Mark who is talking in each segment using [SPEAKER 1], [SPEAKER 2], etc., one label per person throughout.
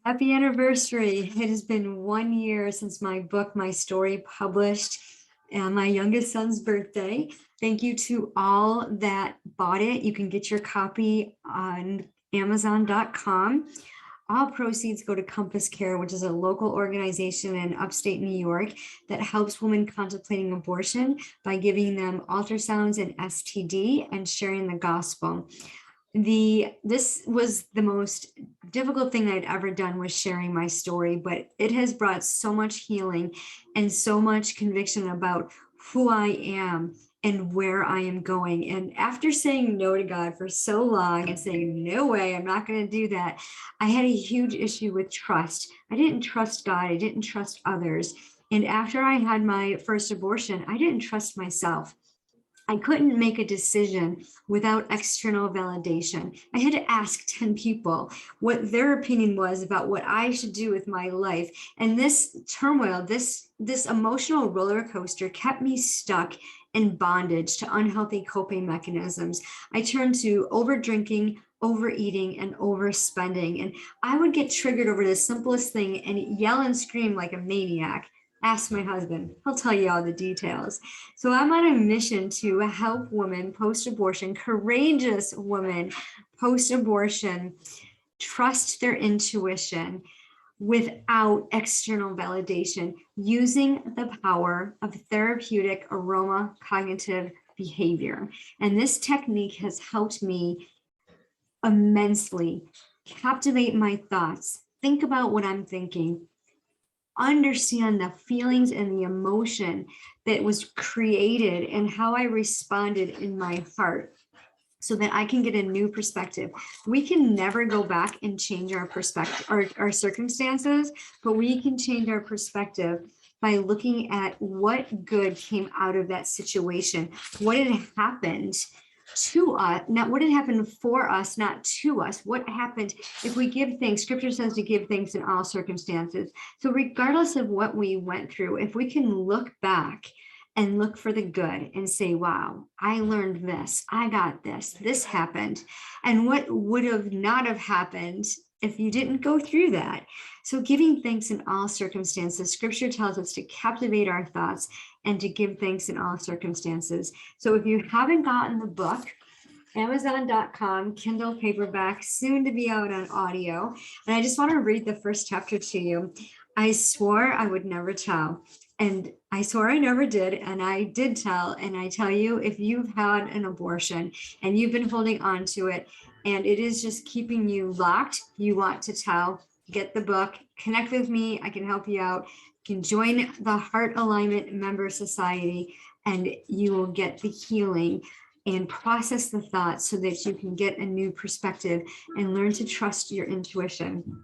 [SPEAKER 1] Happy anniversary. It has been 1 year since my book, My Story, published and my youngest son's birthday. Thank you to all that bought it. You can get your copy on Amazon.com. All proceeds go to Compass Care, which is a local organization in upstate New York that helps women contemplating abortion by giving them ultrasounds and STD and sharing the gospel. This was the most difficult thing I'd ever done, was sharing my story, but it has brought so much healing and so much conviction about who I am and where I am going. And after saying no to God for so long and saying, no way, I'm not going to do that, I had a huge issue with trust. I didn't trust God. I didn't trust others. And after I had my first abortion, I didn't trust myself. I couldn't make a decision without external validation. I had to ask 10 people what their opinion was about what I should do with my life. And this turmoil, this emotional roller coaster kept me stuck in bondage to unhealthy coping mechanisms. I turned to over drinking, overeating, and overspending. And I would get triggered over the simplest thing and yell and scream like a maniac. Ask my husband, he'll tell you all the details. So I'm on a mission to help women post-abortion, courageous women post-abortion, trust their intuition without external validation, using the power of therapeutic aroma cognitive behavior. And this technique has helped me immensely captivate my thoughts, think about what I'm thinking, understand the feelings and the emotion that was created and how I responded in my heart, so that I can get a new perspective. We can never go back and change our perspective or our circumstances, but we can change our perspective by looking at what good came out of that situation, what had happened to us, not what had happened for us, not to us, what happened if we give thanks. Scripture says to give thanks in all circumstances. So regardless of what we went through, if we can look back and look for the good and say, wow, I learned this, I got this happened, and what would have not have happened if you didn't go through that. So giving thanks in all circumstances, scripture tells us to captivate our thoughts and to give thanks in all circumstances. So if you haven't gotten the book, Amazon.com, Kindle paperback, soon to be out on audio. And I just want to read the first chapter to you. I swore I would never tell. And I swore I never did, and I did tell. And I tell you, if you've had an abortion and you've been holding on to it, and it is just keeping you locked, you want to tell, get the book, connect with me. I can help you out. You can join the Heart Alignment Member Society, and you will get the healing and process the thoughts so that you can get a new perspective and learn to trust your intuition.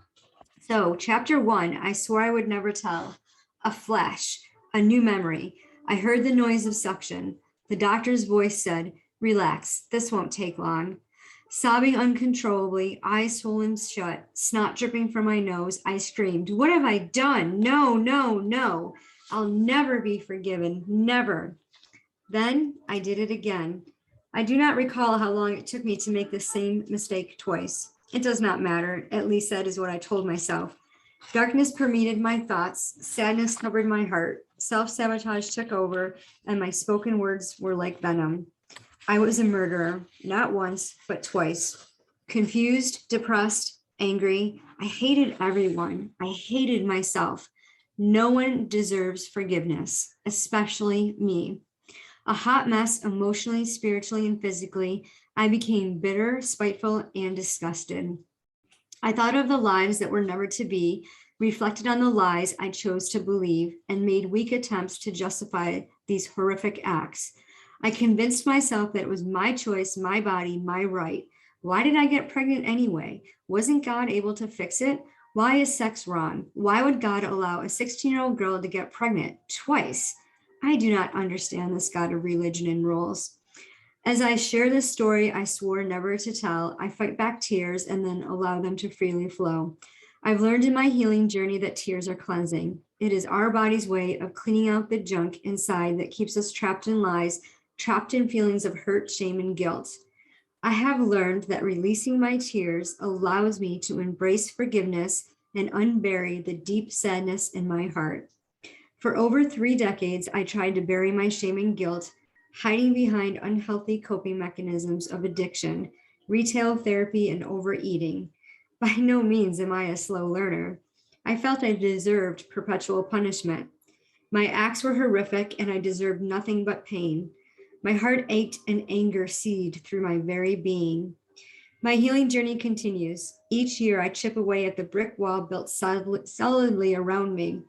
[SPEAKER 1] So chapter 1, I swore I would never tell. A flash, a new memory. I heard the noise of suction. The doctor's voice said, relax, this won't take long. Sobbing uncontrollably, eyes swollen shut, snot dripping from my nose, I screamed, what have I done? No, no, no. I'll never be forgiven, never. Then I did it again. I do not recall how long it took me to make the same mistake twice. It does not matter, at least that is what I told myself. Darkness permeated my thoughts, sadness covered my heart, self-sabotage took over, and my spoken words were like venom. I was a murderer, not once, but twice. Confused, depressed, angry. I hated everyone. I hated myself. No one deserves forgiveness, especially me. A hot mess emotionally, spiritually, and physically. I became bitter, spiteful, and disgusted. I thought of the lives that were never to be, reflected on the lies I chose to believe, and made weak attempts to justify these horrific acts. I convinced myself that it was my choice, my body, my right. Why did I get pregnant anyway? Wasn't God able to fix it? Why is sex wrong? Why would God allow a 16-year-old girl to get pregnant twice? I do not understand this God of religion and rules. As I share this story I swore never to tell, I fight back tears and then allow them to freely flow. I've learned in my healing journey that tears are cleansing. It is our body's way of cleaning out the junk inside that keeps us trapped in lies, trapped in feelings of hurt, shame, and guilt. I have learned that releasing my tears allows me to embrace forgiveness, and unbury the deep sadness in my heart. For over 3 decades, I tried to bury my shame and guilt, hiding behind unhealthy coping mechanisms of addiction, retail therapy, and overeating. By no means am I a slow learner. I felt I deserved perpetual punishment. My acts were horrific, and I deserved nothing but pain. My heart ached and anger seethed through my very being. My healing journey continues. Each year, I chip away at the brick wall built solidly around me.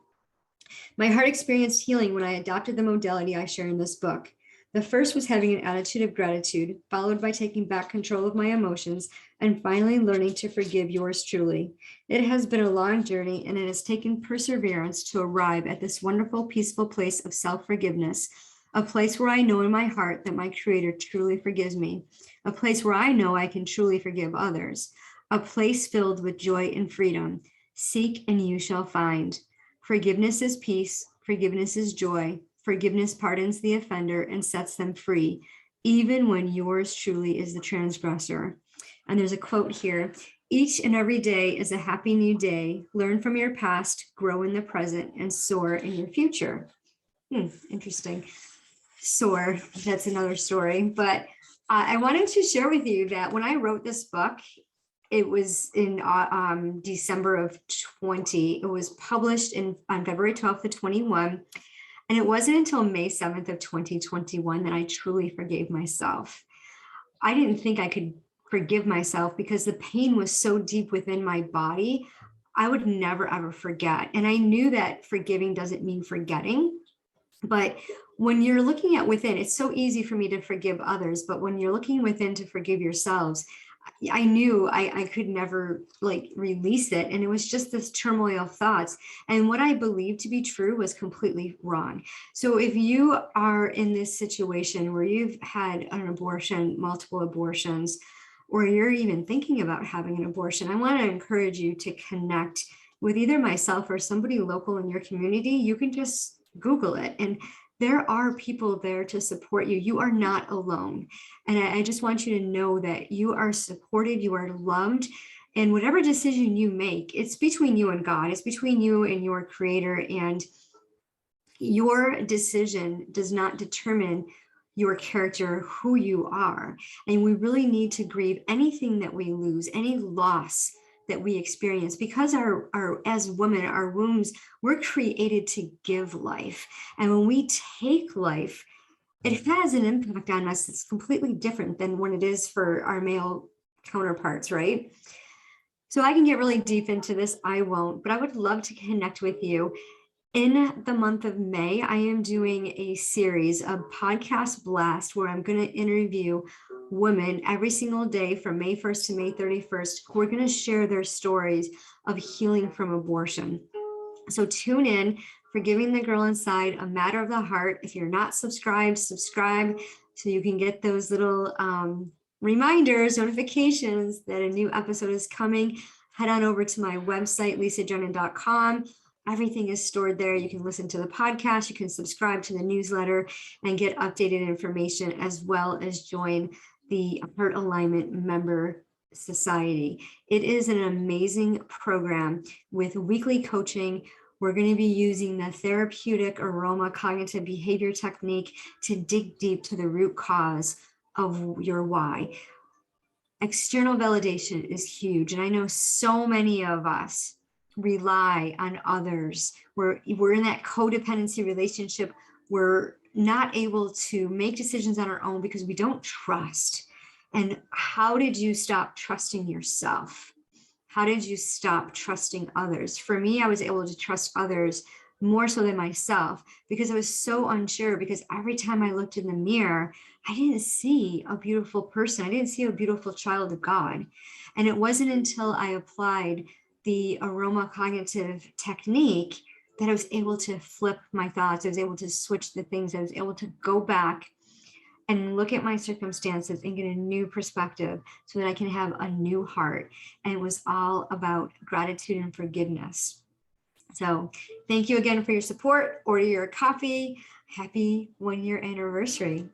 [SPEAKER 1] My heart experienced healing when I adopted the modality I share in this book. The first was having an attitude of gratitude, followed by taking back control of my emotions, and finally learning to forgive yours truly. It has been a long journey, and it has taken perseverance to arrive at this wonderful, peaceful place of self-forgiveness, a place where I know in my heart that my Creator truly forgives me, a place where I know I can truly forgive others, a place filled with joy and freedom. Seek and you shall find. Forgiveness is peace. Forgiveness is joy. Forgiveness pardons the offender and sets them free, even when yours truly is the transgressor. And there's a quote here. Each and every day is a happy new day. Learn from your past, grow in the present, and soar in your future. Interesting. Soar, that's another story. But I wanted to share with you that when I wrote this book, it was in December of 20. It was published on February 12th of 21. And it wasn't until May 7th of 2021 that I truly forgave myself. I didn't think I could forgive myself because the pain was so deep within my body. I would never, ever forget. And I knew that forgiving doesn't mean forgetting. But when you're looking at within, it's so easy for me to forgive others. But when you're looking within to forgive yourselves, I knew I could never release it. And it was just this turmoil of thoughts. And what I believed to be true was completely wrong. So if you are in this situation where you've had an abortion, multiple abortions, or you're even thinking about having an abortion, I want to encourage you to connect with either myself or somebody local in your community. You can just Google it, and there are people there to support you. You are not alone. And I just want you to know that you are supported, you are loved, and whatever decision you make, it's between you and God. It's between you and your Creator, and your decision does not determine your character, who you are. And we really need to grieve anything that we lose, any loss that we experience, because our as women, our wombs, we're created to give life. And when we take life, it has an impact on us that's completely different than when it is for our male counterparts, right? So I can get really deep into this. I won't, but I would love to connect with you. In the month of May, I am doing a series, a podcast blast, where I'm going to interview women every single day from May 1st to May 31st, who are going to share their stories of healing from abortion. So tune in. Forgiving the Girl Inside, a matter of the heart. If you're not subscribed, subscribe so you can get those little reminders, notifications that a new episode is coming. Head on over to my website, lisadrennan.com. Everything is stored there. You can listen to the podcast, you can subscribe to the newsletter and get updated information, as well as join the Heart Alignment Member Society. It is an amazing program with weekly coaching. We're going to be using the therapeutic aroma cognitive behavior technique to dig deep to the root cause of your why. External validation is huge. And I know so many of us rely on others. We're in that codependency relationship. We're not able to make decisions on our own because we don't trust. And how did you stop trusting yourself? How did you stop trusting others? For me, I was able to trust others more so than myself because I was so unsure, because every time I looked in the mirror, I didn't see a beautiful person. I didn't see a beautiful child of God. And it wasn't until I applied the aroma cognitive technique that I was able to flip my thoughts. I was able to switch the things. I was able to go back and look at my circumstances and get a new perspective so that I can have a new heart. And it was all about gratitude and forgiveness. So thank you again for your support. Order your coffee. Happy 1-year anniversary.